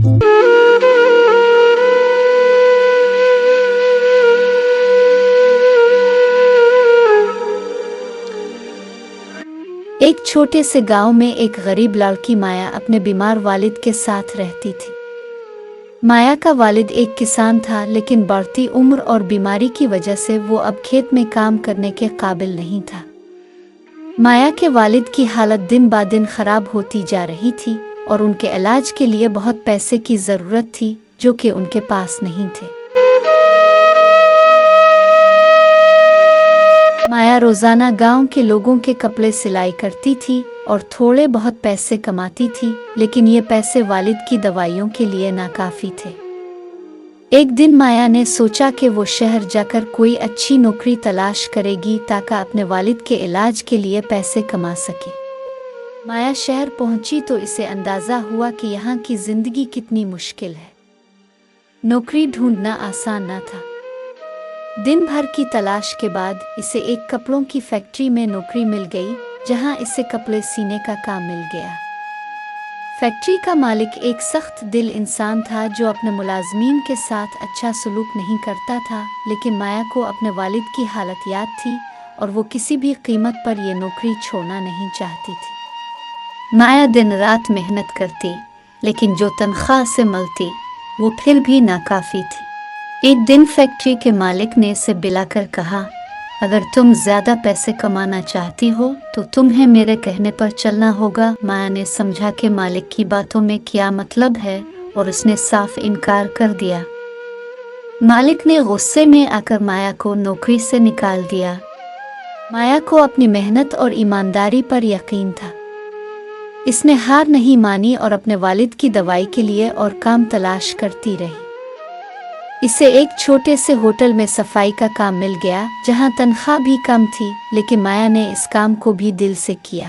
ایک چھوٹے سے گاؤں میں ایک غریب لڑکی مایا اپنے بیمار والد کے ساتھ رہتی تھی۔ مایا کا والد ایک کسان تھا، لیکن بڑھتی عمر اور بیماری کی وجہ سے وہ اب کھیت میں کام کرنے کے قابل نہیں تھا۔ مایا کے والد کی حالت دن با دن خراب ہوتی جا رہی تھی اور ان کے علاج کے لیے بہت پیسے کی ضرورت تھی جو کہ ان کے پاس نہیں تھے۔ مایا روزانہ گاؤں کے لوگوں کے کپڑے سلائی کرتی تھی اور تھوڑے بہت پیسے کماتی تھی، لیکن یہ پیسے والد کی دوائیوں کے لیے ناکافی تھے۔ ایک دن مایا نے سوچا کہ وہ شہر جا کر کوئی اچھی نوکری تلاش کرے گی تاکہ اپنے والد کے علاج کے لیے پیسے کما سکے۔ مایا شہر پہنچی تو اسے اندازہ ہوا کہ یہاں کی زندگی کتنی مشکل ہے۔ نوکری ڈھونڈنا آسان نہ تھا۔ دن بھر کی تلاش کے بعد اسے ایک کپڑوں کی فیکٹری میں نوکری مل گئی، جہاں اسے کپڑے سینے کا کام مل گیا۔ فیکٹری کا مالک ایک سخت دل انسان تھا جو اپنے ملازمین کے ساتھ اچھا سلوک نہیں کرتا تھا، لیکن مایا کو اپنے والد کی حالت یاد تھی اور وہ کسی بھی قیمت پر یہ نوکری چھوڑنا نہیں چاہتی تھی۔ مایا دن رات محنت کرتی، لیکن جو تنخواہ سے ملتی وہ پھر بھی ناکافی تھی۔ ایک دن فیکٹری کے مالک نے اسے بلا کر کہا، اگر تم زیادہ پیسے کمانا چاہتی ہو تو تمہیں میرے کہنے پر چلنا ہوگا۔ مایا نے سمجھا کہ مالک کی باتوں میں کیا مطلب ہے اور اس نے صاف انکار کر دیا۔ مالک نے غصے میں آ کر مایا کو نوکری سے نکال دیا۔ مایا کو اپنی محنت اور ایمانداری پر یقین تھا۔ اس نے ہار نہیں مانی اور اپنے والد کی دوائی کے لیے اور کام تلاش کرتی رہی۔ اسے ایک چھوٹے سے ہوٹل میں صفائی کا کام مل گیا، جہاں تنخواہ بھی کم تھی، لیکن مایا نے اس کام کو بھی دل سے کیا۔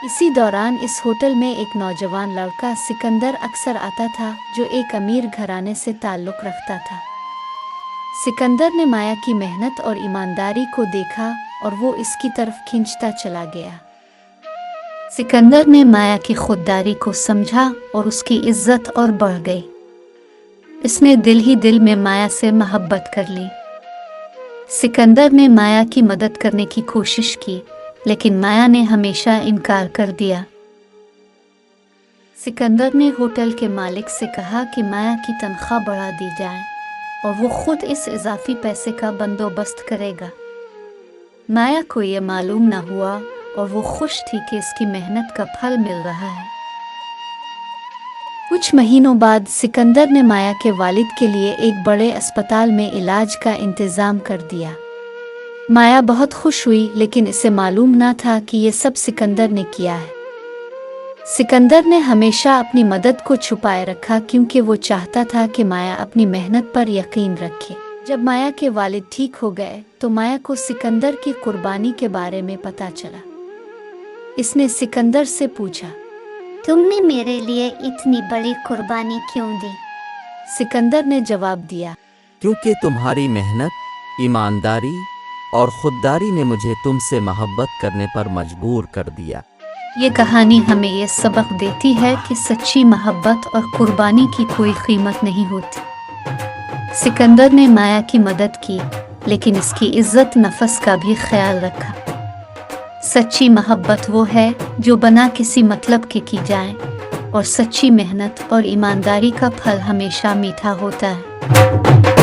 اسی دوران اس ہوٹل میں ایک نوجوان لڑکا سکندر اکثر آتا تھا جو ایک امیر گھرانے سے تعلق رکھتا تھا۔ سکندر نے مایا کی محنت اور ایمانداری کو دیکھا اور وہ اس کی طرف کھنچتا چلا گیا۔ سکندر نے مایا کی خودداری کو سمجھا اور اس کی عزت اور بڑھ گئی۔ اس نے دل ہی دل میں مایا سے محبت کر لی۔ سکندر نے مایا کی مدد کرنے کی کوشش کی، لیکن مایا نے ہمیشہ انکار کر دیا۔ سکندر نے ہوٹل کے مالک سے کہا کہ مایا کی تنخواہ بڑھا دی جائے اور وہ خود اس اضافی پیسے کا بندوبست کرے گا۔ مایا کو یہ معلوم نہ ہوا اور وہ خوش تھی کہ اس کی محنت کا پھل مل رہا ہے۔ کچھ مہینوں بعد سکندر نے مایا کے والد کے لیے ایک بڑے اسپتال میں علاج کا انتظام کر دیا۔ مایا بہت خوش ہوئی، لیکن اسے معلوم نہ تھا کہ یہ سب سکندر نے کیا ہے۔ سکندر نے ہمیشہ اپنی مدد کو چھپائے رکھا کیونکہ وہ چاہتا تھا کہ مایا اپنی محنت پر یقین رکھے۔ جب مایا کے والد ٹھیک ہو گئے تو مایا کو سکندر کی قربانی کے بارے میں پتہ چلا۔ اس نے سکندر سے پوچھا، تم نے میرے لیے اتنی بڑی قربانی کیوں دی؟ سکندر نے جواب دیا، کیونکہ تمہاری محنت، ایمانداری اور خودداری نے مجھے تم سے محبت کرنے پر مجبور کر دیا۔ یہ کہانی ہمیں یہ سبق دیتی ہے کہ سچی محبت اور قربانی کی کوئی قیمت نہیں ہوتی۔ سکندر نے مایا کی مدد کی، لیکن اس کی عزت نفس کا بھی خیال رکھا۔ سچی محبت وہ ہے جو بنا کسی مطلب کے کی جائے، اور سچی محنت اور ایمانداری کا پھل ہمیشہ میٹھا ہوتا ہے۔